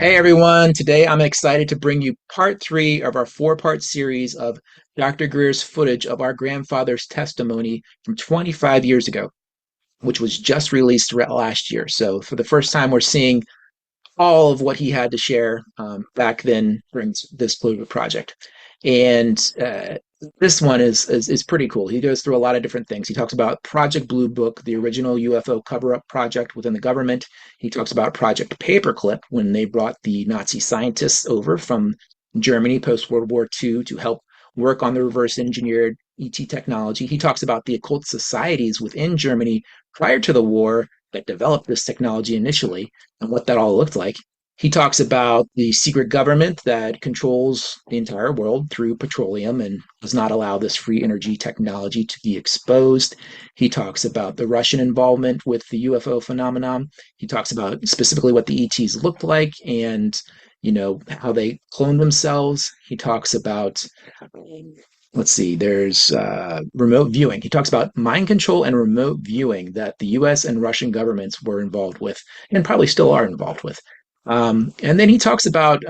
Hey everyone, today I'm excited to bring you part three of our four-part series of Dr. Greer's footage of our grandfather's testimony from 25 years ago, which was just released last year. So for the first time, we're seeing all of what he had to share back then during this Pluto project. And this one is pretty cool. He goes through a lot of different things. He talks about Project Blue Book, the original UFO cover-up project within the government. He talks about Project Paperclip, when they brought the Nazi scientists over from Germany post World War II to help work on the reverse engineered ET technology. He talks about the occult societies within Germany prior to the war that developed this technology initially and what that all looked like. He talks about the secret government that controls the entire world through petroleum and does not allow this free energy technology to be exposed. He talks about the Russian involvement with the UFO phenomenon. He talks about specifically what the ETs looked like and how they cloned themselves. He talks about let's see, there's remote viewing. He talks about mind control and remote viewing that the US and Russian governments were involved with and probably still are involved with. And then he talks about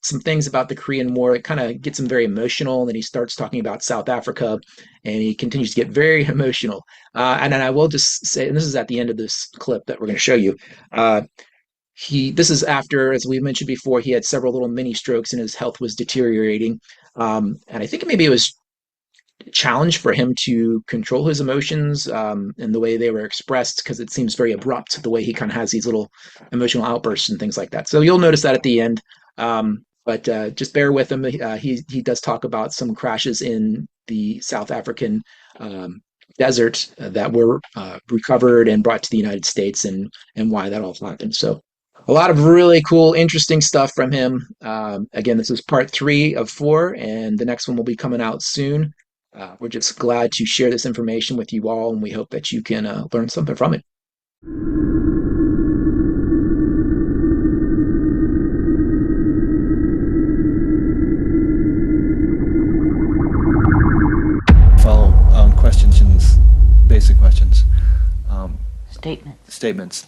some things about the Korean War. It kind of gets him very emotional. And then he starts talking about South Africa and he continues to get very emotional. And then I will just say, and this is at the end of this clip that we're going to show you. This is after, as we mentioned before, he had several little mini strokes and his health was deteriorating. And I think maybe it was challenge for him to control his emotions and the way they were expressed, because it seems very abrupt the way he kind of has these little emotional outbursts and things like that. So you'll notice that at the end. But just bear with him. He does talk about some crashes in the South African desert that were recovered and brought to the United States and why that all happened. So a lot of really cool, interesting stuff from him. Again, this is part three of four, and the next one will be coming out soon. We're just glad to share this information with you all, and we hope that you can learn something from it. Follow questions, basic questions. Statements.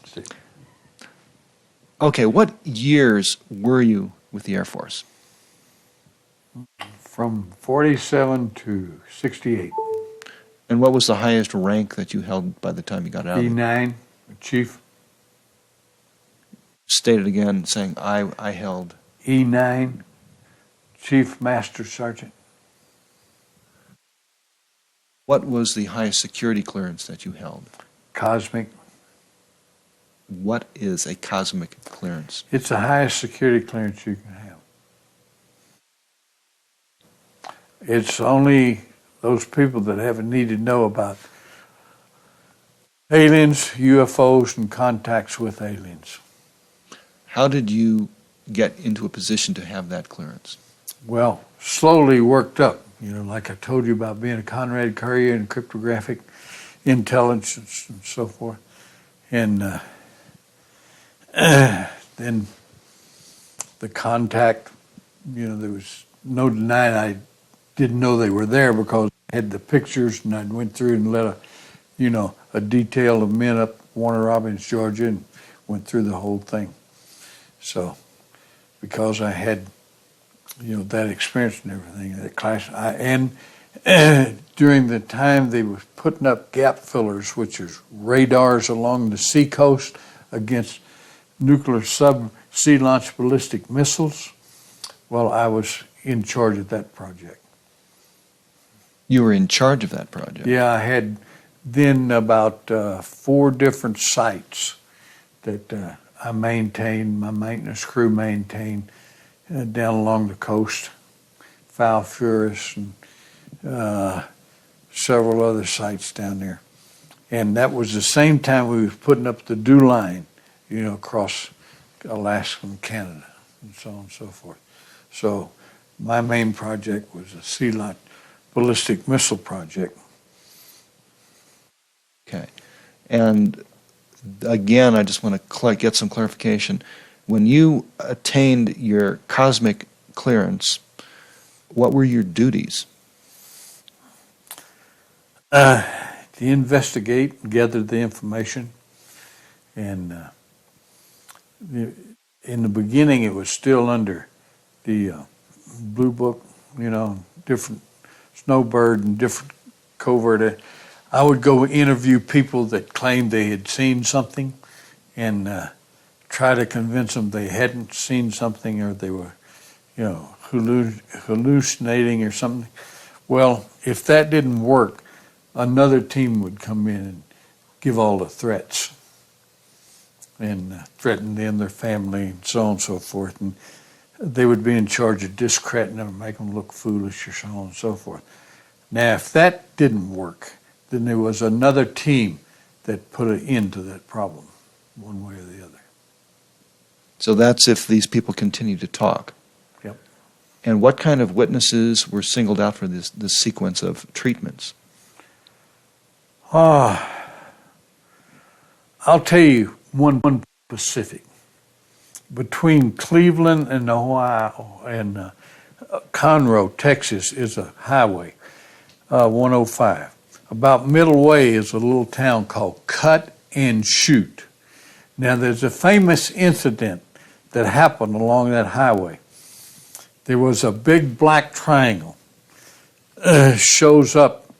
Okay, what years were you with the Air Force? From 47 to 68. And what was the highest rank that you held by the time you got out? E9, Chief. State it again, saying I held. E9, Chief Master Seargent. What was the highest security clearance that you held? Cosmic. What is a cosmic clearance? It's the highest security clearance you can have. It's only those people that have a need to know about aliens, UFOs, and contacts with aliens. How did you get into a position to have that clearance? Well, slowly worked up. Like I told you about being a Conrad courier and cryptographic intelligence and so forth. And then the contact, there was no denying I didn't know they were there because I had the pictures and I went through and let a detail of men up Warner Robins, Georgia, and went through the whole thing. So because I had, that experience and everything, that class, and during the time they were putting up gap fillers, which is radars along the seacoast against nuclear sea-launched ballistic missiles, well, I was in charge of that project. You were in charge of that project? Yeah, I had then about 4 different sites that I maintained, my maintenance crew maintained down along the coast, Falfurus and several other sites down there. And that was the same time we was putting up the DEW line, across Alaska and Canada and so on and so forth. So my main project was a sea-launched ballistic missile project. Okay. And again, I just want to get some clarification. When you attained your cosmic clearance, what were your duties? To investigate and gather the information and in the beginning, it was still under the Blue Book, different snowbird and different covert. I would go interview people that claimed they had seen something and try to convince them they hadn't seen something, or they were, hallucinating or something. Well, if that didn't work, another team would come in and give all the threats and threaten them, their family, and so on and so forth. And they would be in charge of discrediting them, make them look foolish, or so on and so forth. Now, if that didn't work, then there was another team that put an end to that problem, one way or the other. So that's if these people continue to talk. Yep. And what kind of witnesses were singled out for this sequence of treatments? I'll tell you one specific. Between Cleveland and Ohio and Conroe, Texas, is a highway, 105. About middle way is a little town called Cut and Shoot. Now, there's a famous incident that happened along that highway. There was a big black triangle shows up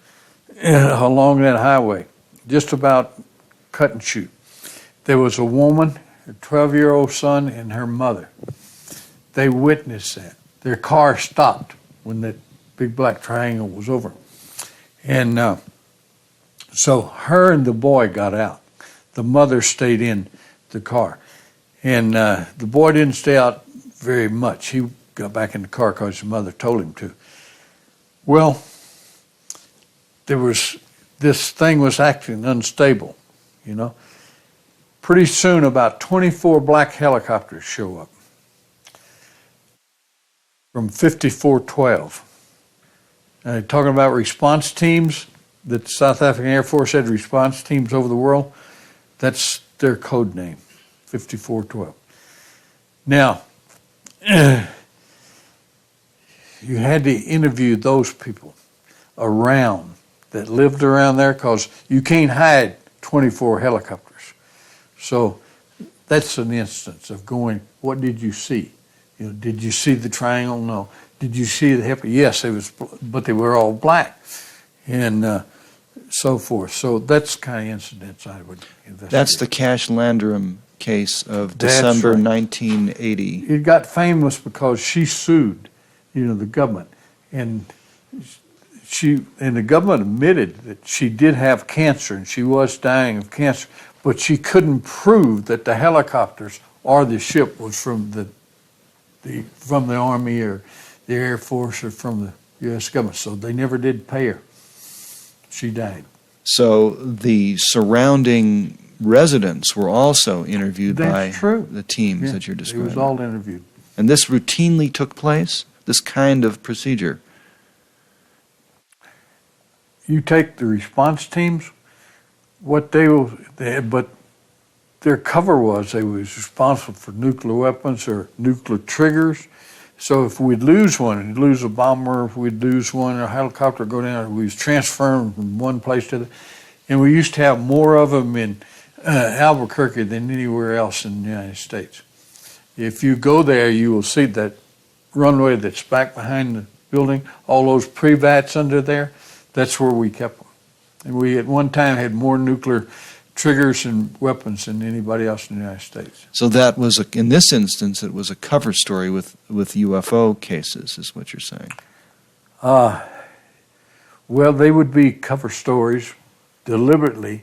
along that highway, just about Cut and Shoot. There was a woman, her 12-year-old son, and her mother. They witnessed that. Their car stopped when that big black triangle was over. And so her and the boy got out. The mother stayed in the car. And the boy didn't stay out very much. He got back in the car because his mother told him to. Well, this thing was acting unstable, Pretty soon, about 24 black helicopters show up from 5412. Talking about response teams, that the South African Air Force had response teams over the world. That's their code name, 5412. Now, you had to interview those people that lived around there, because you can't hide 24 helicopters. So that's an instance of going, what did you see? Did you see the triangle? No. Did you see the hip? Yes, but they were all black, and so forth. So that's the kind of incidents I would investigate. That's the Cash Landrum case of That's December right. 1980. It got famous because she sued, the government, and the government admitted that she did have cancer and she was dying of cancer, but she couldn't prove that the helicopters or the ship was from the Army or the Air Force or from the U.S. government. So they never did pay her. She died. So the surrounding residents were also interviewed by That's true. the teams Yeah, that you're it describing. was all interviewed. And this routinely took place, this kind of procedure? You take the response teams, but their cover was they was responsible for nuclear weapons or nuclear triggers. So if we'd lose one, we'd lose a bomber, if we'd lose one, a helicopter go down, we was transferring from one place to the, and we used to have more of them in Albuquerque than anywhere else in the United States. If you go there, you will see that runway that's back behind the building, all those privats under there, that's where we kept them. And we at one time had more nuclear triggers and weapons than anybody else in the United States. So that was, in this instance, it was a cover story with UFO cases, is what you're saying. Well, they would be cover stories deliberately,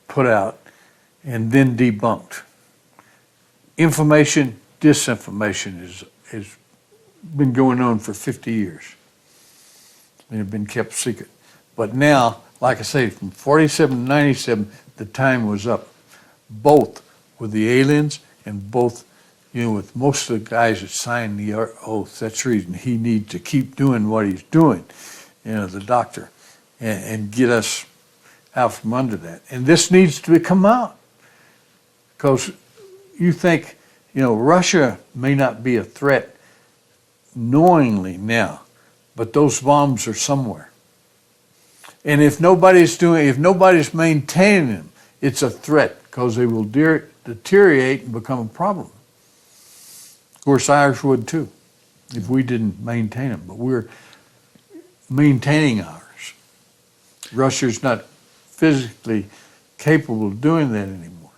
put out and then debunked. Information, disinformation has been going on for 50 years. They have been kept secret. But now, like I say, from 47 to 97, the time was up. Both with the aliens and both, with most of the guys that signed the oath. That's the reason he needs to keep doing what he's doing, the doctor, and get us out from under that. And this needs to come out. Because you think, Russia may not be a threat knowingly now, but those bombs are somewhere. And if nobody's maintaining them, it's a threat because they will deteriorate and become a problem. Of course, ours would too, if we didn't maintain them. But we're maintaining ours. Russia's not physically capable of doing that anymore.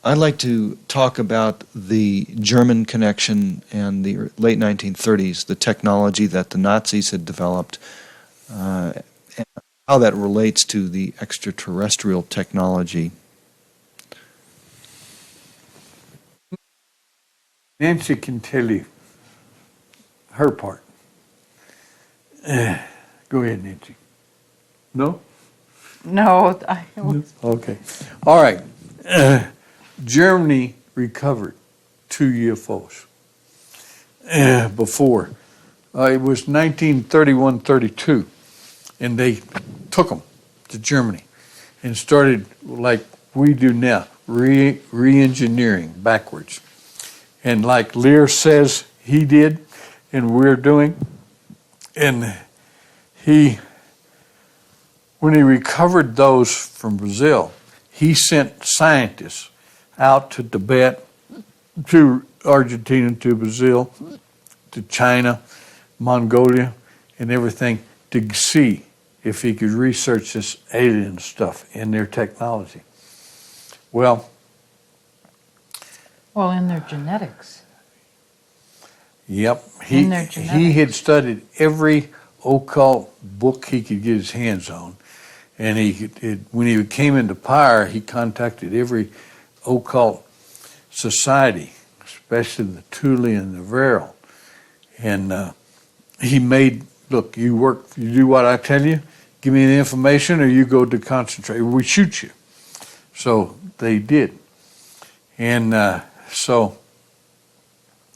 I'd like to talk about the German connection and the late 1930s, the technology that the Nazis had developed, and how that relates to the extraterrestrial technology. Nancy can tell you her part. Go ahead, Nancy. No? No, Okay. All right. Germany recovered 2 UFOs before. It was 1931-32, and they took them to Germany and started, like we do now, re-engineering backwards. And like Lear says he did and we're doing, and when he recovered those from Brazil, he sent scientists out to Tibet, to Argentina, to Brazil, to China, Mongolia, and everything to see if he could research this alien stuff in their technology. Well, in their genetics. yep, In their he genetics. had studied every occult book he could get his hands on. And when he came into power, he contacted every occult society, especially the Thule and the Viral. And he made, look, you do what I tell you, give me the information or you go to concentrate, we shoot you. So they did. And so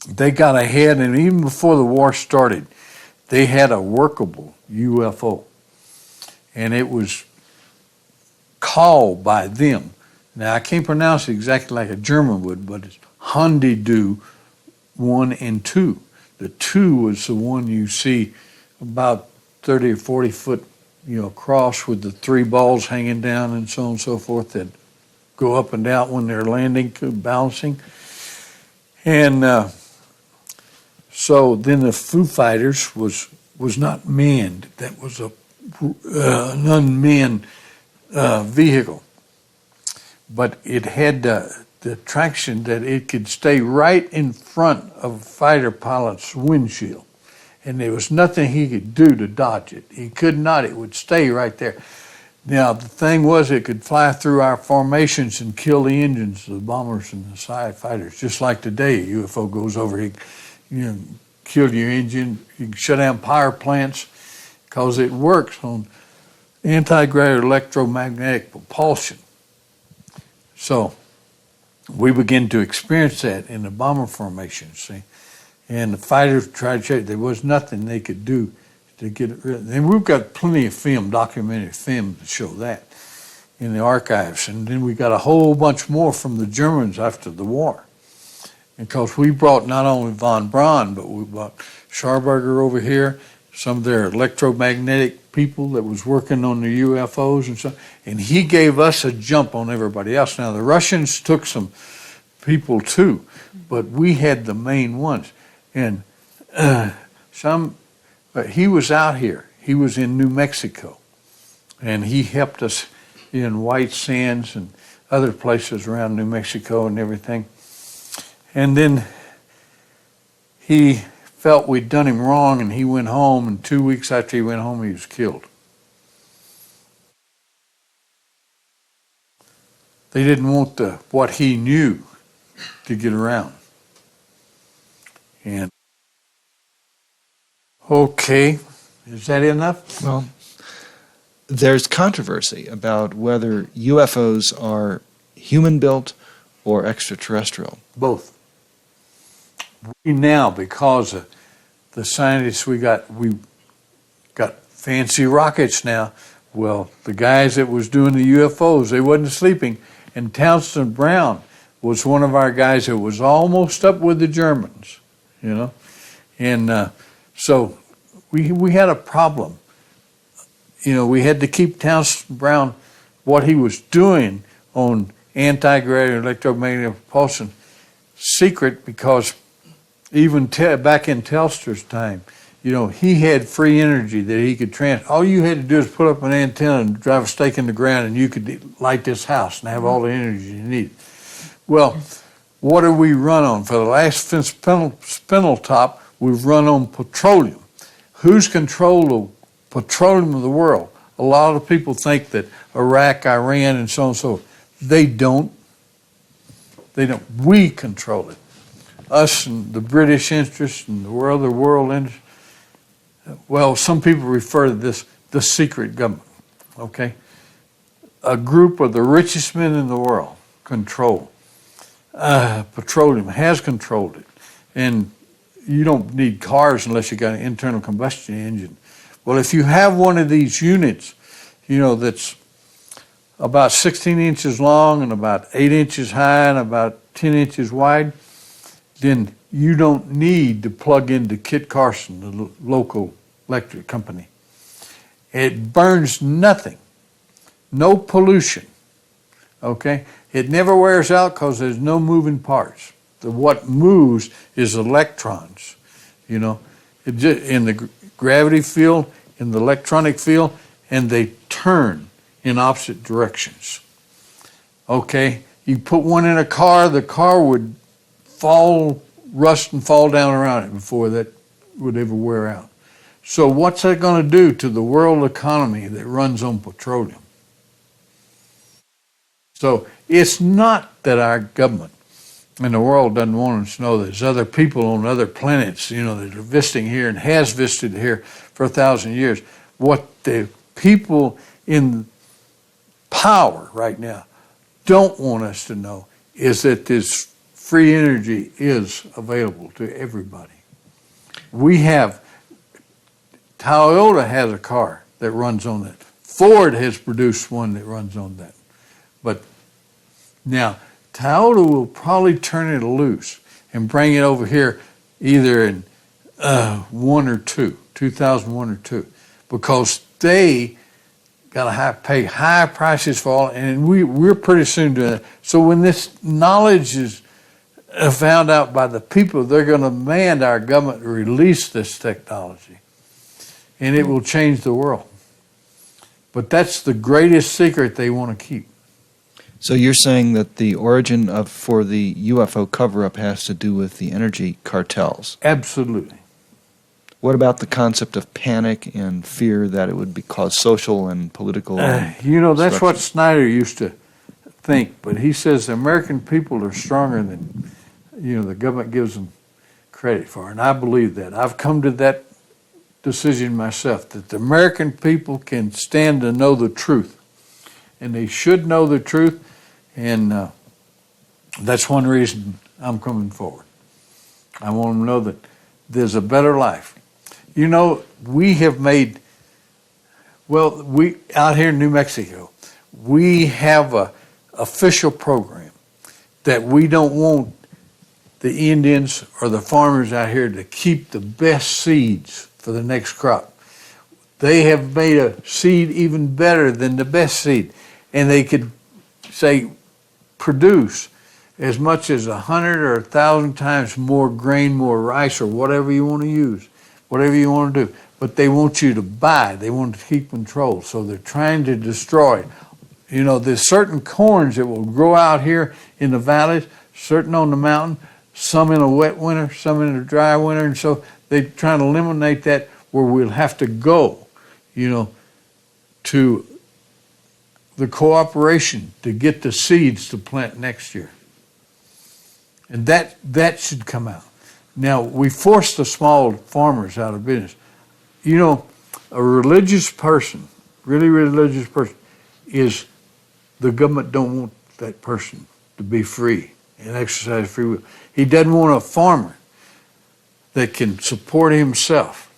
they got ahead, and even before the war started, they had a workable UFO. And it was called by them. Now, I can't pronounce it exactly like a German would, but it's Hondidu 1 and 2. The 2 was the one you see about 30 or 40 foot, across with the 3 balls hanging down and so on and so forth that go up and down when they're landing, bouncing. And so then the Foo Fighters was not manned. That was an unmanned vehicle. But it had the traction that it could stay right in front of a fighter pilot's windshield. And there was nothing he could do to dodge it. He could not. It would stay right there. Now, the thing was, it could fly through our formations and kill the engines, the bombers and the side fighters. Just like today, a UFO goes over, it kill your engine. You can shut down power plants because it works on anti-gravity electromagnetic propulsion. So we begin to experience that in the bomber formations, see. And the fighters tried to check. There was nothing they could do to get it rid of. And we've got plenty of film, documented film to show that in the archives. And then we got a whole bunch more from the Germans after the war. Because we brought not only von Braun, but we brought Scharberger over here, some of their electromagnetic people that was working on the UFOs and stuff. And he gave us a jump on everybody else. Now, the Russians took some people too, but we had the main ones. And he was out here. He was in New Mexico. And he helped us in White Sands and other places around New Mexico and everything. And then he felt we'd done him wrong, and he went home, and 2 weeks after he went home, he was killed. They didn't want what he knew to get around. And okay, is that enough? Well, there's controversy about whether UFOs are human-built or extraterrestrial. Both. We now, because of the scientists we got fancy rockets now. Well, the guys that was doing the UFOs, they wasn't sleeping. And Townsend Brown was one of our guys that was almost up with the Germans, And so we had a problem. We had to keep Townsend Brown, what he was doing on anti-gravity electromagnetic propulsion, secret because even back in Telstra's time, he had free energy that he could all you had to do is put up an antenna and drive a stake in the ground and you could light this house and have all the energy you need. Well, what do we run on? For the last spindle top, we've run on petroleum. Who's control of petroleum of the world? A lot of people think that Iraq, Iran, and so on and so forth. They don't. We control it. Us and the British interest and the world interest. Well, some people refer to this the secret government. Okay, a group of the richest men in the world control petroleum, has controlled it, and you don't need cars unless you got an internal combustion engine. Well, if you have one of these units, that's about 16 inches long and about 8 inches high and about 10 inches wide, then you don't need to plug into Kit Carson, the local electric company. It burns nothing, no pollution, okay? It never wears out because there's no moving parts. What moves is electrons, in the gravity field, in the electronic field, and they turn in opposite directions. Okay, you put one in a car, the car would rust and fall down around it before that would ever wear out. So what's that going to do to the world economy that runs on petroleum? So it's not that our government and the world doesn't want us to know there's other people on other planets, that are visiting here and has visited here for 1,000 years. What the people in power right now don't want us to know is that this free energy is available to everybody. Toyota has a car that runs on that. Ford has produced one that runs on that. But now, Toyota will probably turn it loose and bring it over here either in 2001 or 2, because they got to pay high prices for all, and we're pretty soon doing that. So when this knowledge is found out by the people, they're going to demand our government release this technology, and it will change the world. But that's the greatest secret they want to keep. So you're saying that the origin for the UFO cover-up has to do with the energy cartels? Absolutely. What about the concept of panic and fear that it would cause social and political? That's what Snyder used to think, but he says the American people are stronger than the government gives them credit for, and I believe that. I've come to that decision myself, that the American people can stand to know the truth, and they should know the truth, and that's one reason I'm coming forward. I want them to know that there's a better life. We have made, out here in New Mexico, we have a official program that we don't want the Indians or the farmers out here to keep the best seeds for the next crop. They have made a seed even better than the best seed, and they could say produce as much as 100 or 1,000 times more grain, more rice, or whatever you want to use, whatever you want to do. But they want you to buy. They want to keep control. So they're trying to destroy. There's certain corns that will grow out here in the valleys, certain on the mountain, some in a wet winter, some in a dry winter. And so they're trying to eliminate that, where we'll have to go, to the cooperation to get the seeds to plant next year. And that should come out. Now, we force the small farmers out of business. A religious person, really religious person, is the government don't want that person to be free and exercise free will. He doesn't want a farmer that can support himself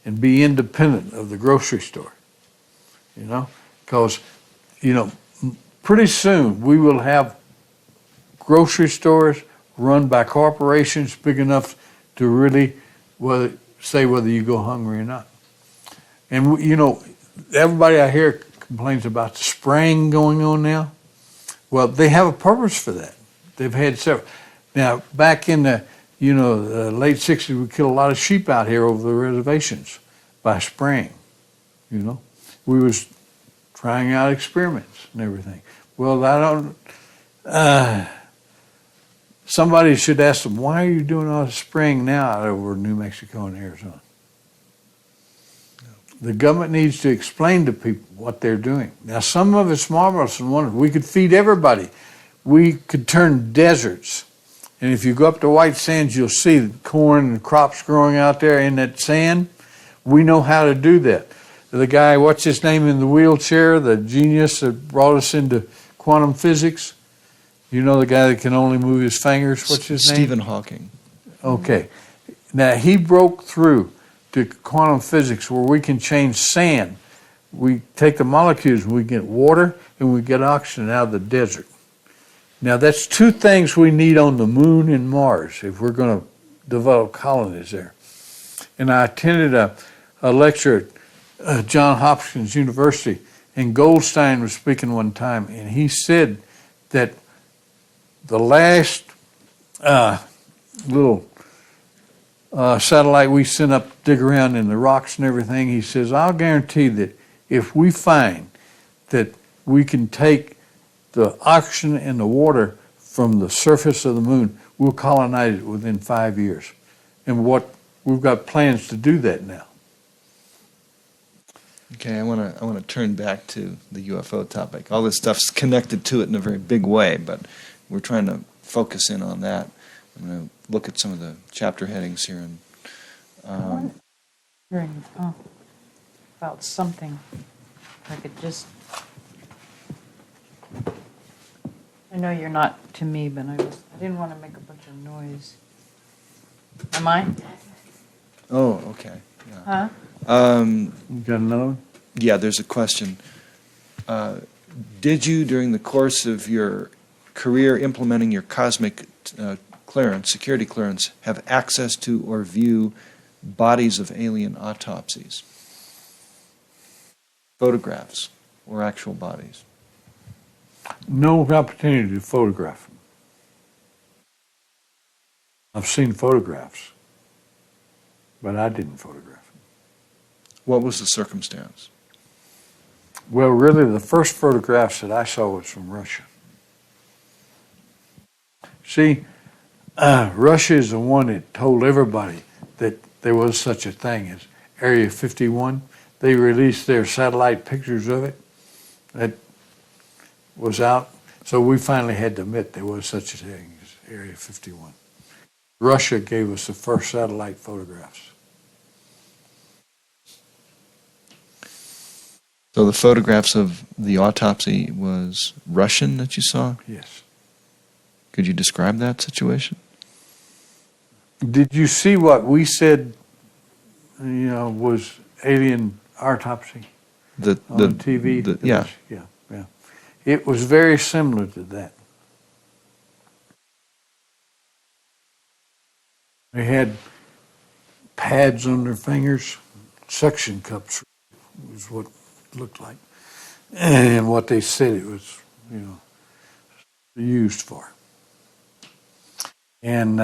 and be independent of the grocery store, because, pretty soon we will have grocery stores run by corporations big enough to really say whether you go hungry or not. And, everybody out here complains about the spraying going on now. Well, they have a purpose for that. They've had several. Now, back in the, the late 60s, we killed a lot of sheep out here over the reservations by spraying, We was trying out experiments and everything. Well, I don't, somebody should ask them, why are you doing all this spraying now out over New Mexico and Arizona? The government needs to explain to people what they're doing. Now, some of it's marvelous and wonderful. We could feed everybody. We could turn deserts. And if you go up to White Sands, you'll see the corn and crops growing out there in that sand. We know how to do that. The guy, what's his name in the wheelchair, the genius that brought us into quantum physics? You know the guy that can only move his fingers? What's his name? Stephen Hawking. Okay. Now, he broke through to quantum physics where we can change sand. We take the molecules, we get water, and we get oxygen out of the desert. Now, that's two things we need on the moon and Mars if we're going to develop colonies there. And I attended a lecture at Johns Hopkins University, and Goldstein was speaking one time, and he said that the last little satellite we sent up, dig around in the rocks and everything, he says, I'll guarantee that if we find that we can take the oxygen and the water from the surface of the moon, we'll colonize it within 5 years. And we've got plans to do that now. Okay, I want to turn back to the UFO topic. All this stuff's connected to it in a very big way, but we're trying to focus in on that. I'm going to look at some of the chapter headings here. And Wondering, about something. If I could just. I know you're not to me, but I didn't want to make a bunch of noise. Am I? oh, okay. Yeah. Huh? You got another one? Yeah, there's a question. Did you, during the course of your career implementing your cosmic clearance, security clearance, have access to or view bodies of alien autopsies? Photographs or actual bodies? No opportunity to photograph them. I've seen photographs, but I didn't photograph them. What was the circumstance? Well, really, the first photographs that I saw was from Russia. See, Russia is the one that told everybody that there was such a thing as Area 51. They released their satellite pictures of it. That was out. So we finally had to admit there was such a thing as Area 51. Russia gave us the first satellite photographs. So the photographs of the autopsy was Russian that you saw? Yes. Could you describe that situation? Did you see what we said, was alien autopsy on TV? Yeah. Yeah. It was very similar to that. They had pads on their fingers, suction cups was what it looked like, and what they said it was, used for. And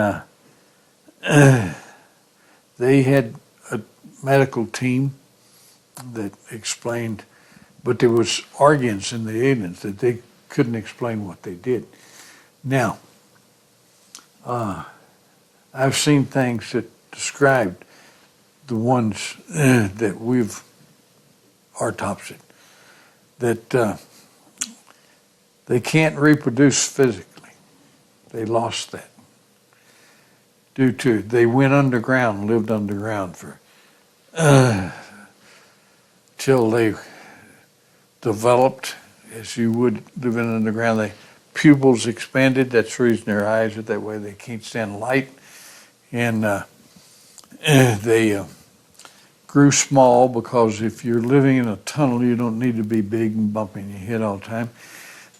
they had a medical team that explained, but there was arguments in the aliens that they couldn't explain what they did. Now, I've seen things that described the ones that we've autopsied, that they can't reproduce physically. They lost that. Due to, they went underground, lived underground for, till they developed, as you would live in underground. Their pupils expanded. That's the reason their eyes are that way. They can't stand light. And they grew small, because if you're living in a tunnel, you don't need to be big and bumping your head all the time.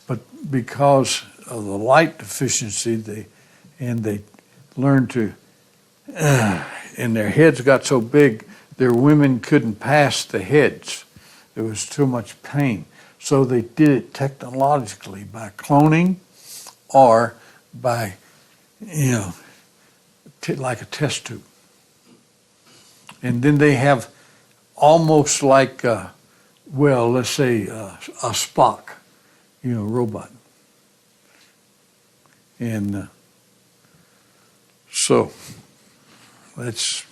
But because of the light deficiency, they learned to, and their heads got so big, their women couldn't pass the heads. There was too much pain. So they did it technologically by cloning or by you know, like a test tube. And then they have almost like, well, let's say a Spock, robot. And so that's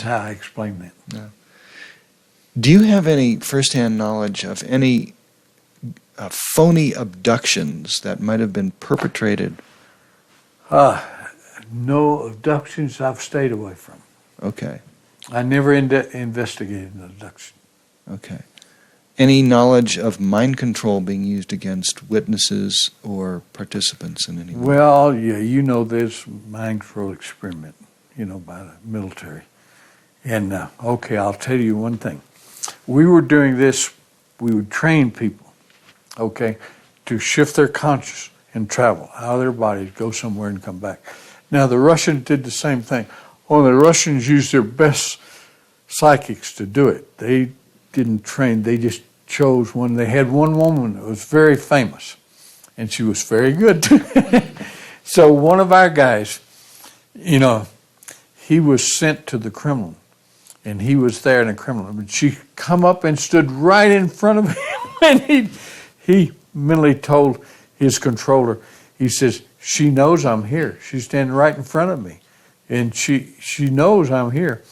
how I explain that. Yeah. Do you have any firsthand knowledge of any phony abductions that might have been perpetrated? No abductions I've stayed away from. Okay. I never investigated an abduction. Okay. Any knowledge of mind control being used against witnesses or participants in any way? Well, yeah, there's mind control experiment, by the military. And, okay, I'll tell you one thing. We were doing this, we would train people, okay, to shift their conscious and travel out of their bodies, go somewhere and come back. Now, the Russians did the same thing. Only the Russians used their best psychics to do it. They didn't train, they just chose one. They had one woman that was very famous, and she was very good. So one of our guys, he was sent to the Kremlin, and he was there in the Kremlin. But she come up and stood right in front of him, and he mentally told his controller, he says, she knows I'm here. She's standing right in front of me, and she knows I'm here.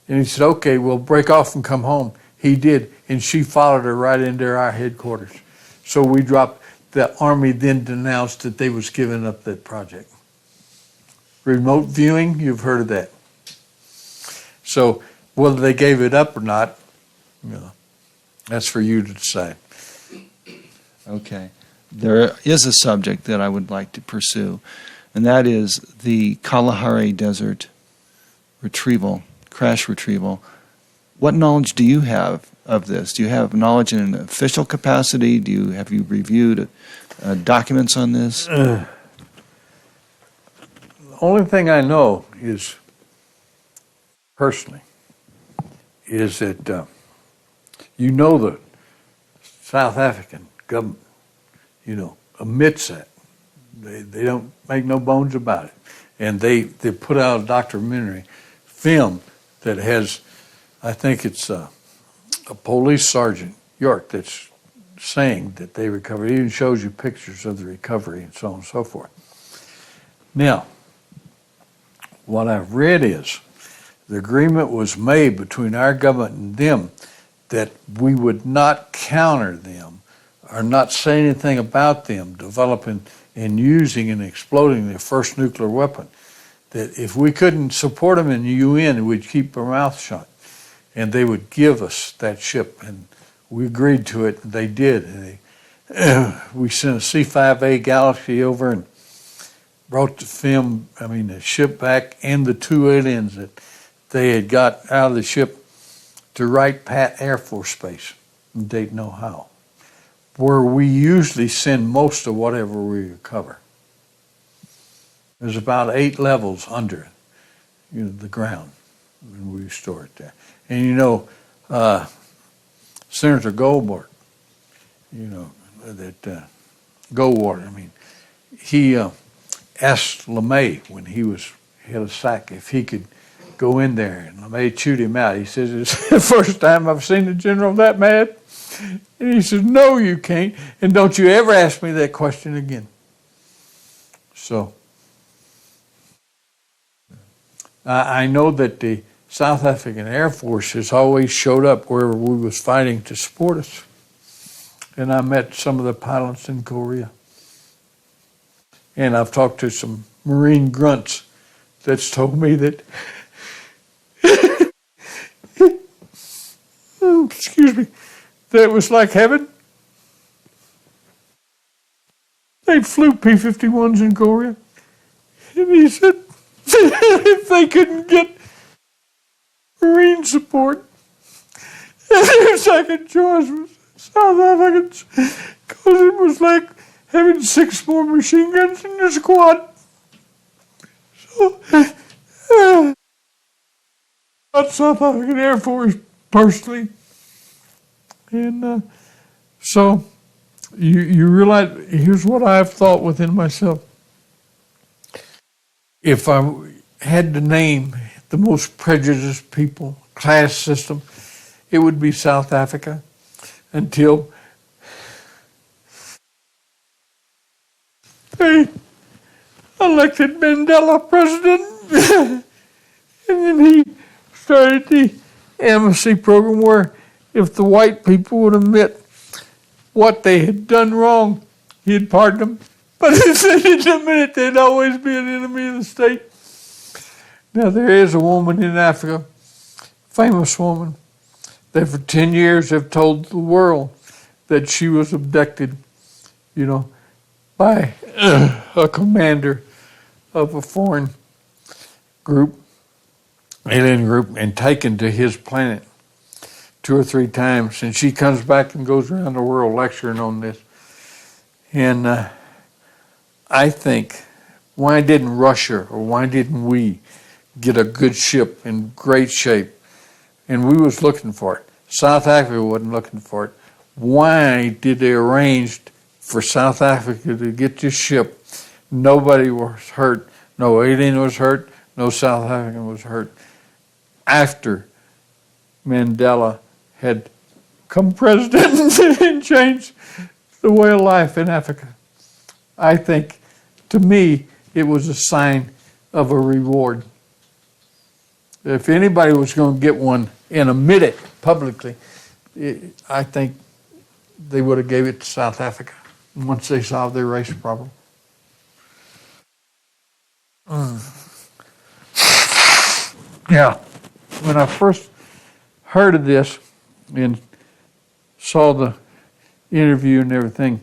And he said, okay, we'll break off and come home. He did, and she followed her right into our headquarters. So we dropped. The Army then denounced that they was giving up that project. Remote viewing, you've heard of that. So whether they gave it up or not, that's for you to decide. Okay. There is a subject that I would like to pursue, and that is the Kalahari Desert retrieval, crash retrieval. What knowledge do you have of this? Do you have knowledge in an official capacity? Have you reviewed documents on this? The only thing I know is, personally, is that the South African government, admits that. They don't make no bones about it. And they put out a documentary film that has, I think it's a police sergeant, York, that's saying that they recovered. It even shows you pictures of the recovery and so on and so forth. Now, what I've read is the agreement was made between our government and them that we would not counter them or not say anything about them developing and using and exploding their first nuclear weapon. That if we couldn't support them in the UN, we'd keep our mouth shut. And they would give us that ship. And we agreed to it, and they did. And we sent a C-5A Galaxy over and brought the ship back and the two aliens that they had got out of the ship to Wright Pat Air Force Base in Dayton, Ohio, where we usually send most of whatever we recover. There's about 8 levels under the ground, and we store it there. And Senator Goldberg, that Goldwater, he asked LeMay when he was head of SAC if he could go in there, and LeMay chewed him out. He says, it's the first time I've seen a general that mad. And he says, no, you can't, and don't you ever ask me that question again. So I know that the South African Air Force has always showed up wherever we was fighting to support us. And I met some of the pilots in Korea. And I've talked to some Marine grunts that's told me that, excuse me, that it was like heaven. They flew P-51s in Korea. And he said, if they couldn't get Marine support, their second choice was South Africans, because it was like having 6 more machine guns in your squad. So, about South African Air Force personally. And so you realize, here's what I've thought within myself. if I had to name the most prejudiced people, class system, it would be South Africa until they elected Mandela president. And then he started the amnesty program where if the white people would admit what they had done wrong, he'd pardon them. But if they didn't admit it, they'd always be an enemy of the state. Now, there is a woman in Africa, famous woman, that for 10 years have told the world that she was abducted, by a commander of a foreign group, alien group, and taken to his planet 2 or 3 times. And she comes back and goes around the world lecturing on this. And I think, why didn't Russia or why didn't we get a good ship in great shape? And we was looking for it. South Africa wasn't looking for it. Why did they arrange for South Africa to get this ship? Nobody was hurt. No alien was hurt. No South African was hurt. After Mandela had come president and changed the way of life in Africa. I think, to me, it was a sign of a reward. If anybody was going to get one and admit it publicly, I think they would have gave it to South Africa once they solved their race problem. Yeah, when I first heard of this and saw the interview and everything,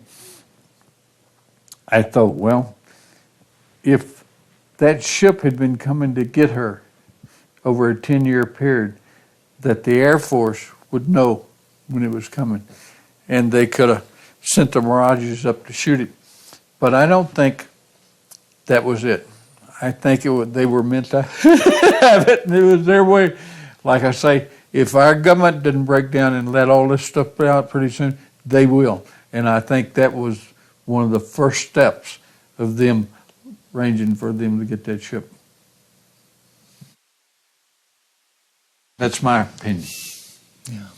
I thought, well, if that ship had been coming to get her over a 10-year period, that the Air Force would know when it was coming, and they could have sent the Mirages up to shoot it. But I don't think that was it. I think they were meant to have it, and it was their way. Like I say, if our government didn't break down and let all this stuff out pretty soon, they will. And I think that was one of the first steps of them arranging for them to get that ship. That's my opinion. Yeah.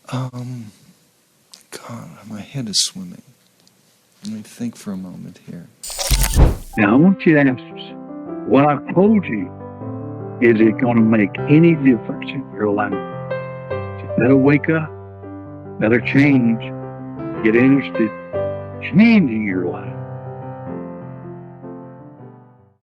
God, my head is swimming. Let me think for a moment here. Now, I want you to ask us, what I've told you, is it going to make any difference in your life? You better wake up, better change, get interested, changing your life.